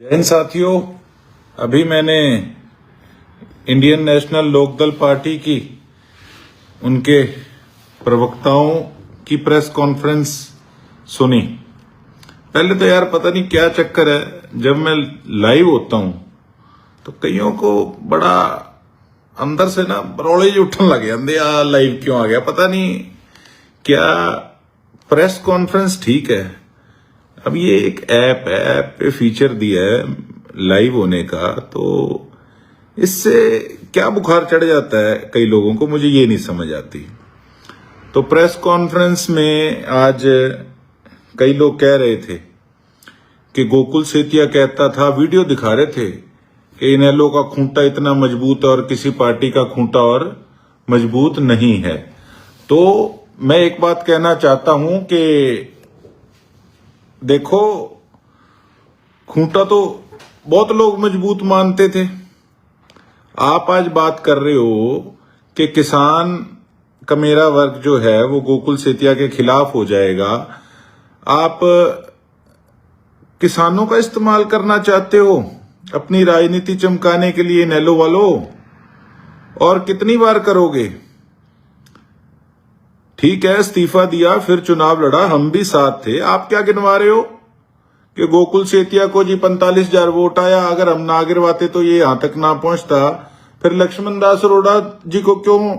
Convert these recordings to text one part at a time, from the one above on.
जय हिंद साथियों। अभी मैंने इंडियन नेशनल लोकदल पार्टी की उनके प्रवक्ताओं की प्रेस कॉन्फ्रेंस सुनी। पहले तो यार पता नहीं क्या चक्कर है, जब मैं लाइव होता हूं तो कईयों को बड़ा अंदर से ना बरौले ही उठने लगे, अंधे लाइव क्यों आ गया, पता नहीं क्या। प्रेस कॉन्फ्रेंस ठीक है, अब ये एक ऐप पे फीचर दिया है लाइव होने का, तो इससे क्या बुखार चढ़ जाता है कई लोगों को, मुझे ये नहीं समझ आती। तो प्रेस कॉन्फ्रेंस में आज कई लोग कह रहे थे कि गोकुल सेतिया कहता था, वीडियो दिखा रहे थे कि इनेलो का खूंटा इतना मजबूत है और किसी पार्टी का खूंटा और मजबूत नहीं है। तो मैं एक बात कहना चाहता हूं कि देखो, खूंटा तो बहुत लोग मजबूत मानते थे। आप आज बात कर रहे हो कि किसान का मेरा वर्ग जो है वो गोकुल सेतिया के खिलाफ हो जाएगा। आप किसानों का इस्तेमाल करना चाहते हो अपनी राजनीति चमकाने के लिए इनेलो वालों, और कितनी बार करोगे? ठीक है, इस्तीफा दिया, फिर चुनाव लड़ा, हम भी साथ थे। आप क्या गिनवा रहे हो कि गोकुल सेतिया को जी 45,000 वोट आया, अगर हम ना गिरवाते तो ये यहां तक ना पहुंचता। फिर लक्ष्मण दास अरोड़ा जी को क्यों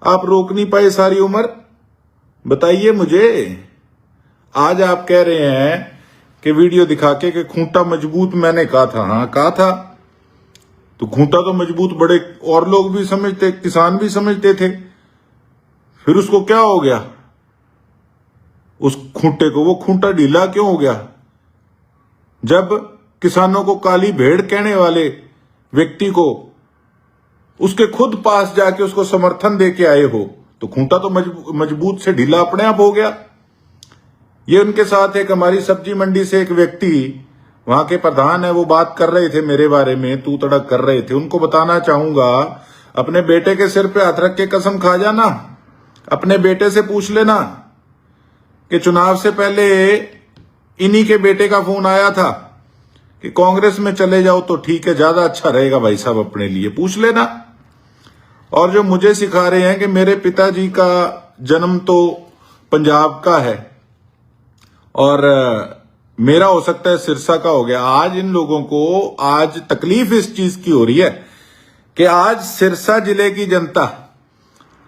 आप रोक नहीं पाए सारी उम्र, बताइए मुझे। आज आप कह रहे हैं कि वीडियो दिखा के कि खूंटा मजबूत, मैंने कहा था, हाँ कहा था, तो खूंटा तो मजबूत बड़े और लोग भी समझते, किसान भी समझते थे। फिर उसको क्या हो गया उस खूंटे को, वो खूंटा ढीला क्यों हो गया? जब किसानों को काली भेड़ कहने वाले व्यक्ति को उसके खुद पास जाके उसको समर्थन दे के आए हो, तो खूंटा तो मजबूत से ढीला अपने आप हो गया। ये उनके साथ एक हमारी सब्जी मंडी से एक व्यक्ति, वहां के प्रधान है, वो बात कर रहे थे मेरे बारे में, तू तड़क कर रहे थे। उनको बताना चाहूंगा, अपने बेटे के सिर पे हाथ रख के कसम खा जाना, अपने बेटे से पूछ लेना कि चुनाव से पहले इन्हीं के बेटे का फोन आया था कि कांग्रेस में चले जाओ तो ठीक है, ज्यादा अच्छा रहेगा भाई साहब अपने लिए, पूछ लेना। और जो मुझे सिखा रहे हैं कि मेरे पिताजी का जन्म तो पंजाब का है और मेरा हो सकता है सिरसा का हो गया। आज इन लोगों को आज तकलीफ इस चीज की हो रही है कि आज सिरसा जिले की जनता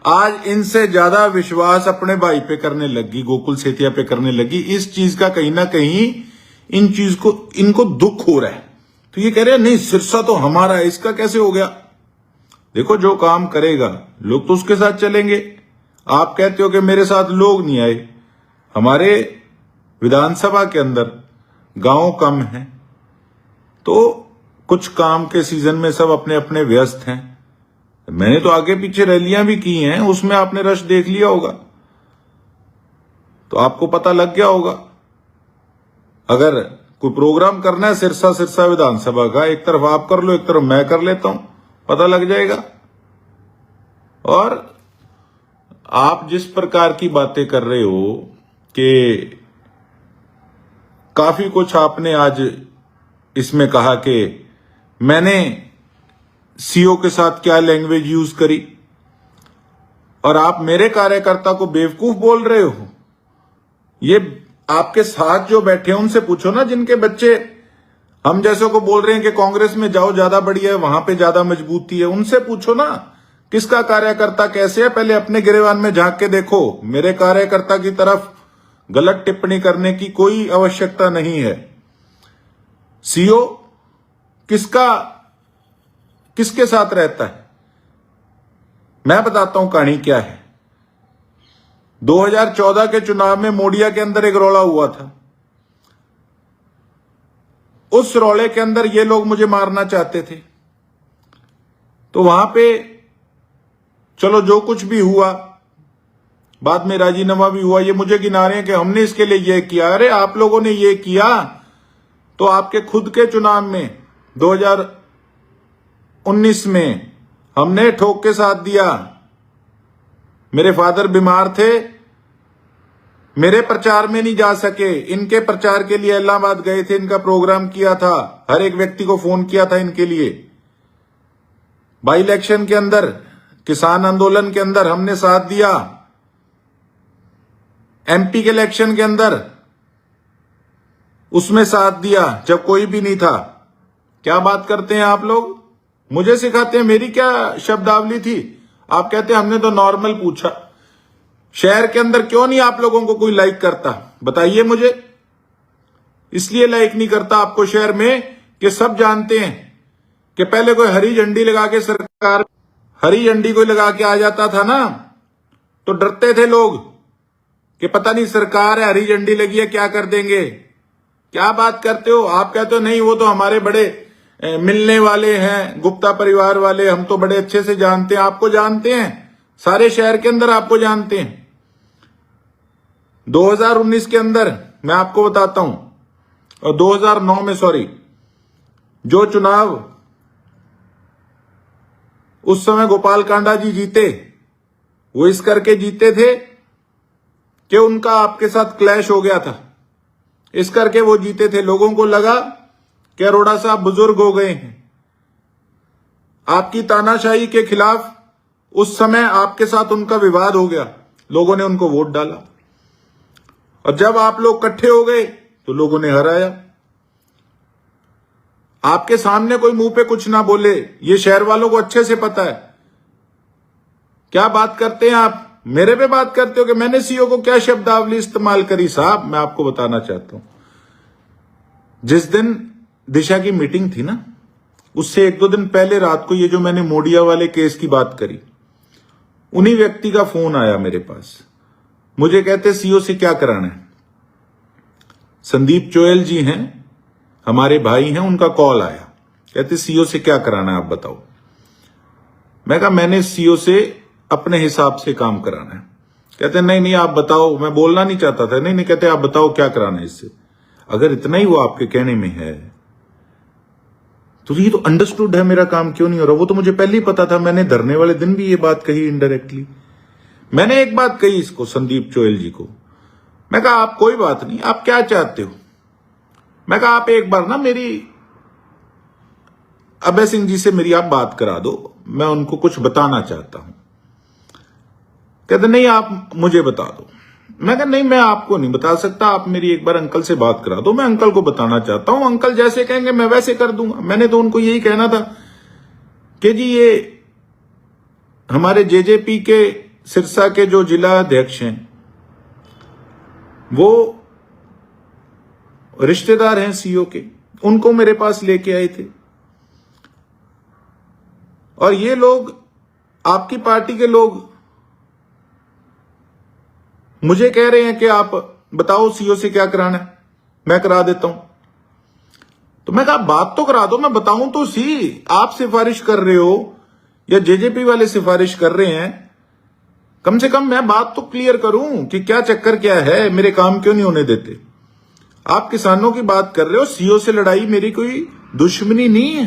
आज इनसे ज्यादा विश्वास अपने भाई पे करने लगी, गोकुल सेतिया पे करने लगी। इस चीज का कहीं ना कहीं इन चीज को इनको दुख हो रहा है, तो ये कह रहे हैं नहीं सिरसा तो हमारा है, इसका कैसे हो गया? देखो, जो काम करेगा लोग तो उसके साथ चलेंगे। आप कहते हो कि मेरे साथ लोग नहीं आए, हमारे विधानसभा के अंदर गांव कम है, तो कुछ काम के सीजन में सब अपने अपने व्यस्त हैं। मैंने तो आगे पीछे रैलियां भी की हैं, उसमें आपने रश देख लिया होगा, तो आपको पता लग गया होगा। अगर कोई प्रोग्राम करना है सिरसा विधानसभा का, एक तरफ आप कर लो, एक तरफ मैं कर लेता हूं, पता लग जाएगा। और आप जिस प्रकार की बातें कर रहे हो कि काफी कुछ आपने आज इसमें कहा कि मैंने सीओ के साथ क्या लैंग्वेज यूज करी, और आप मेरे कार्यकर्ता को बेवकूफ बोल रहे हो। ये आपके साथ जो बैठे हैं उनसे पूछो ना, जिनके बच्चे हम जैसे को बोल रहे हैं कि कांग्रेस में जाओ ज्यादा बढ़िया है, वहां पे ज्यादा मजबूती है, उनसे पूछो ना किसका कार्यकर्ता कैसे है। पहले अपने गिरेबान में झांक के देखो। मेरे कार्यकर्ता की तरफ गलत टिप्पणी करने की कोई आवश्यकता नहीं है। सीओ किसके साथ रहता है, मैं बताता हूं कहानी क्या है। 2014 के चुनाव में मोडिया के अंदर एक रौला हुआ था। उस रौले के अंदर ये लोग मुझे मारना चाहते थे, तो वहां पे चलो जो कुछ भी हुआ, बाद में राजीनामा भी हुआ। ये मुझे गिना रहे हैं कि हमने इसके लिए ये किया। अरे आप लोगों ने ये किया तो आपके खुद के चुनाव में 2019 में हमने ठोक के साथ दिया। मेरे फादर बीमार थे, मेरे प्रचार में नहीं जा सके, इनके प्रचार के लिए इलाहाबाद गए थे, इनका प्रोग्राम किया था, हर एक व्यक्ति को फोन किया था इनके लिए। बाई इलेक्शन के अंदर, किसान आंदोलन के अंदर हमने साथ दिया, एमपी के इलेक्शन के अंदर उसमें साथ दिया जब कोई भी नहीं था। क्या बात करते हैं आप लोग, मुझे सिखाते हैं, मेरी क्या शब्दावली थी। आप कहते हैं हमने तो नॉर्मल पूछा। शहर के अंदर क्यों नहीं आप लोगों को कोई लाइक करता, बताइए मुझे। इसलिए लाइक नहीं करता आपको शहर में कि सब जानते हैं कि पहले कोई हरी झंडी लगा के, सरकार हरी झंडी कोई लगा के आ जाता था ना, तो डरते थे लोग कि पता नहीं सरकार है, हरी झंडी लगी है, क्या कर देंगे। क्या बात करते हो आप, कहते हो नहीं वो तो हमारे बड़े मिलने वाले हैं, गुप्ता परिवार वाले, हम तो बड़े अच्छे से जानते हैं। आपको जानते हैं, सारे शहर के अंदर आपको जानते हैं। 2019 के अंदर मैं आपको बताता हूं, और 2009 में सॉरी, जो चुनाव उस समय गोपाल कांडा जी जीते, वो इस करके जीते थे कि उनका आपके साथ क्लैश हो गया था, इस करके वो जीते थे। लोगों को लगा कि अरोड़ा साहब बुजुर्ग हो गए हैं। आपकी तानाशाही के खिलाफ उस समय आपके साथ उनका विवाद हो गया, लोगों ने उनको वोट डाला, और जब आप लोग इकट्ठे हो गए तो लोगों ने हराया। आपके सामने कोई मुंह पे कुछ ना बोले, ये शहर वालों को अच्छे से पता है। क्या बात करते हैं आप, मेरे पे बात करते हो कि मैंने सीओ को क्या शब्दावली इस्तेमाल करी। साहब मैं आपको बताना चाहता हूं, जिस दिन दिशा की मीटिंग थी ना, उससे 1-2 दिन पहले रात को ये जो मैंने मोडिया वाले केस की बात करी, उन्हीं व्यक्ति का फोन आया मेरे पास। मुझे कहते सीओ से क्या कराना है। संदीप चोयल जी हैं, हमारे भाई हैं, उनका कॉल आया, कहते सीओ से क्या कराना है आप बताओ। मैं कहा मैंने सीओ से अपने हिसाब से काम कराना है। कहते नहीं नहीं आप बताओ, मैं बोलना नहीं चाहता था। नहीं नहीं, कहते आप बताओ क्या कराना है इससे, अगर इतना ही वो आपके कहने में है तो ये तो अंडरस्टूड है, मेरा काम क्यों नहीं हो रहा। वो तो मुझे पहले ही पता था, मैंने धरने वाले दिन भी ये बात कही इनडायरेक्टली। मैंने एक बात कही इसको, संदीप चोयल जी को, मैं कहा आप कोई बात नहीं, आप क्या चाहते हो। मैं कहा आप एक बार ना मेरी अभय सिंह जी से मेरी आप बात करा दो, मैं उनको कुछ बताना चाहता हूं। कहते नहीं आप मुझे बता दो। मैं कहा नहीं मैं आपको नहीं बता सकता, आप मेरी एक बार अंकल से बात करा दो, मैं अंकल को बताना चाहता हूं, अंकल जैसे कहेंगे मैं वैसे कर दूंगा। मैंने तो उनको यही कहना था कि जी ये हमारे जेजेपी के सिरसा के जो जिला अध्यक्ष हैं वो रिश्तेदार हैं सीओ के, उनको मेरे पास लेके आए थे, और ये लोग आपकी पार्टी के लोग मुझे कह रहे हैं कि आप बताओ सीओ से क्या कराना है, मैं करा देता हूं। तो मैं कहा बात तो करा दो, मैं बताऊं तो सी। आप सिफारिश कर रहे हो या जेजेपी वाले सिफारिश कर रहे हैं, कम से कम मैं बात तो क्लियर करूं कि क्या चक्कर क्या है, मेरे काम क्यों नहीं होने देते। आप किसानों की बात कर रहे हो, सीओ से लड़ाई मेरी कोई दुश्मनी नहीं है।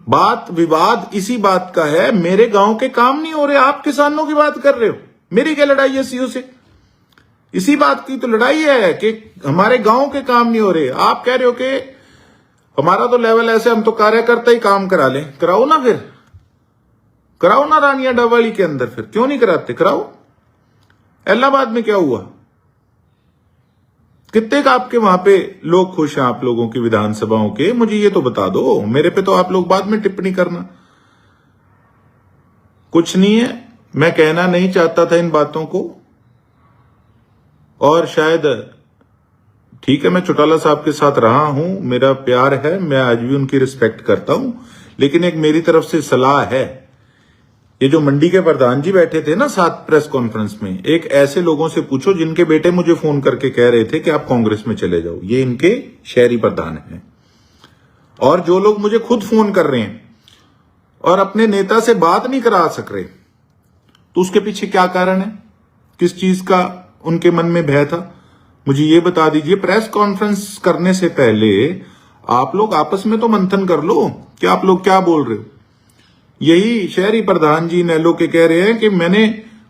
बात विवाद इसी बात का है, मेरे गांव के काम नहीं हो रहे, आप किसानों की बात कर रहे हो, मेरी क्या लड़ाई है सीओ से। इसी बात की तो लड़ाई है कि हमारे गांव के काम नहीं हो रहे। आप कह रहे हो कि हमारा तो लेवल ऐसे, हम तो कार्यकर्ता ही काम करा लें। कराओ ना, फिर कराओ ना रानिया डवाली के अंदर, फिर क्यों नहीं कराते, कराओ। इलाहाबाद में क्या हुआ, कितने का आपके वहां पे लोग खुश हैं आप लोगों की विधानसभाओं के, मुझे ये तो बता दो। मेरे पे तो आप लोग बाद में टिप्पणी करना। कुछ नहीं है, मैं कहना नहीं चाहता था इन बातों को, और शायद ठीक है मैं चौटाला साहब के साथ रहा हूं, मेरा प्यार है, मैं आज भी उनकी रिस्पेक्ट करता हूं, लेकिन एक मेरी तरफ से सलाह है। ये जो मंडी के प्रधान जी बैठे थे ना साथ प्रेस कॉन्फ्रेंस में, एक ऐसे लोगों से पूछो जिनके बेटे मुझे फोन करके कह रहे थे कि आप कांग्रेस में चले जाओ, ये इनके शहरी प्रधान हैं। और जो लोग मुझे खुद फोन कर रहे हैं और अपने नेता से बात नहीं करा सक रहे, तो उसके पीछे क्या कारण है, किस चीज का उनके मन में भय था, मुझे ये बता दीजिए। प्रेस कॉन्फ्रेंस करने से पहले आप लोग आपस में तो मंथन कर लो कि आप लोग क्या बोल रहे हो। यही शहरी प्रधान जी नैलो के कह रहे हैं कि मैंने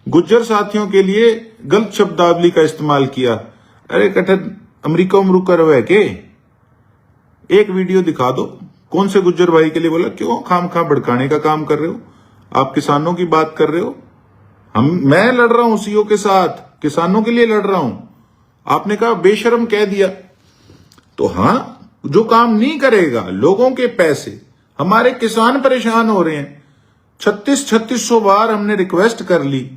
गुज्जर साथियों के लिए गलत शब्दावली का इस्तेमाल किया। अरे कठन अमरीका उमरूका रहे के एक वीडियो दिखा दो, कौन से गुज्जर भाई के लिए बोला? क्यों खाम भड़काने का काम कर रहे हो? आप किसानों की बात कर रहे हो। मैं लड़ रहा हूं सीओ के साथ, किसानों के लिए लड़ रहा हूं। आपने कहा बेशर्म कह दिया। तो हां, जो काम नहीं करेगा, लोगों के पैसे, हमारे किसान परेशान हो रहे हैं। 3600 बार हमने रिक्वेस्ट कर ली,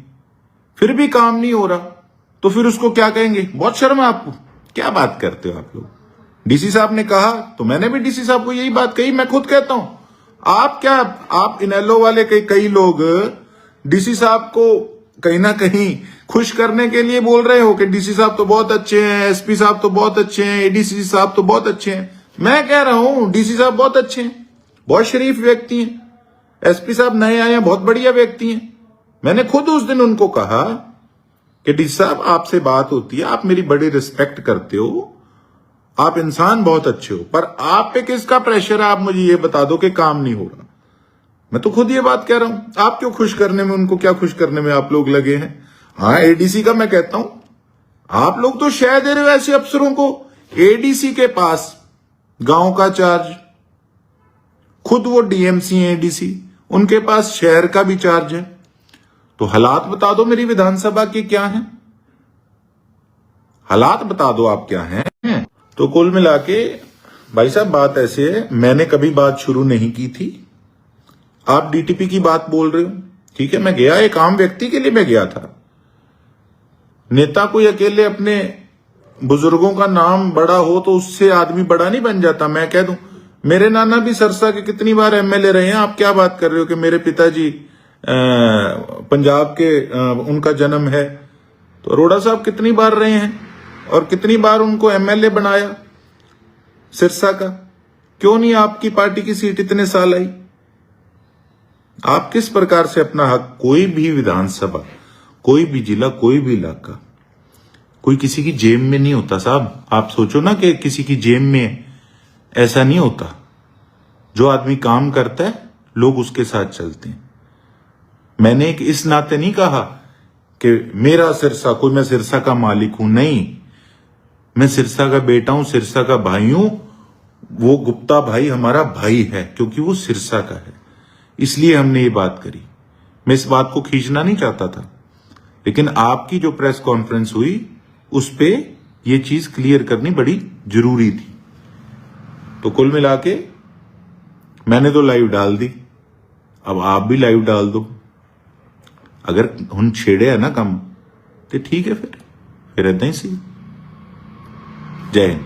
फिर भी काम नहीं हो रहा, तो फिर उसको क्या कहेंगे? बहुत शर्म है आपको। क्या बात करते हो आप लोग? डीसी साहब ने कहा तो मैंने भी डीसी साहब को यही बात कही। मैं खुद कहता हूं, आप इनेलो वाले कई लोग डीसी साहब को कहीं ना कहीं खुश करने के लिए बोल रहे हो कि डीसी साहब तो बहुत अच्छे हैं, एसपी साहब तो बहुत अच्छे हैं, एडीसी साहब तो बहुत अच्छे हैं। मैं कह रहा हूं डीसी साहब बहुत अच्छे हैं, बहुत शरीफ व्यक्ति हैं। एसपी साहब नए आए हैं, बहुत बढ़िया व्यक्ति हैं। मैंने खुद उस दिन उनको कहा कि डीसी साहब आपसे बात होती है, आप मेरी बड़ी रिस्पेक्ट करते हो, आप इंसान बहुत अच्छे हो, पर आप पे किसका प्रेशर है? आप मुझे ये बता दो कि काम नहीं हो रहा। मैं तो खुद ये बात कह रहा हूं। आप क्यों खुश करने में, उनको क्या खुश करने में आप लोग लगे हैं? हाँ, एडीसी का मैं कहता हूं, आप लोग तो शय दे रहे हो ऐसे अफसरों को। एडीसी के पास गांव का चार्ज, खुद वो डीएमसी है एडीसी, उनके पास शहर का भी चार्ज है। तो हालात बता दो मेरी विधानसभा के क्या हैं, हालात बता दो आप क्या हैं। तो कुल मिला के भाई साहब बात ऐसे है, मैंने कभी बात शुरू नहीं की थी। आप डीटीपी की बात बोल रहे हो, ठीक है, मैं गया, एक आम व्यक्ति के लिए मैं गया था। नेता कोई अकेले अपने बुजुर्गों का नाम बड़ा हो तो उससे आदमी बड़ा नहीं बन जाता। मैं कह दूं, मेरे नाना भी सरसा के कितनी बार एमएलए रहे हैं। आप क्या बात कर रहे हो कि मेरे पिताजी पंजाब के उनका जन्म है, तो अरोड़ा साहब कितनी बार रहे हैं और कितनी बार उनको एमएलए बनाया सिरसा का। क्यों नहीं आपकी पार्टी की सीट इतने साल आई? आप किस प्रकार से अपना हक, कोई भी विधानसभा, कोई भी जिला, कोई भी इलाका, कोई किसी की जेब में नहीं होता साहब। आप सोचो ना कि किसी की जेब में ऐसा नहीं होता। जो आदमी काम करता है लोग उसके साथ चलते हैं। मैंने एक इस नाते नहीं कहा कि मेरा सिरसा, कोई मैं सिरसा का मालिक हूं, नहीं, मैं सिरसा का बेटा हूं, सिरसा का भाई हूं। वो गुप्ता भाई हमारा भाई है क्योंकि वो सिरसा का है, इसलिए हमने ये बात करी। मैं इस बात को खींचना नहीं चाहता था, लेकिन आपकी जो प्रेस कॉन्फ्रेंस हुई उस पे ये चीज क्लियर करनी बड़ी जरूरी थी। तो कुल मिला के मैंने तो लाइव डाल दी, अब आप भी लाइव डाल दो। अगर हम छेड़े है ना कम तो ठीक है, फिर ऐदा ही सी। जय हिंद।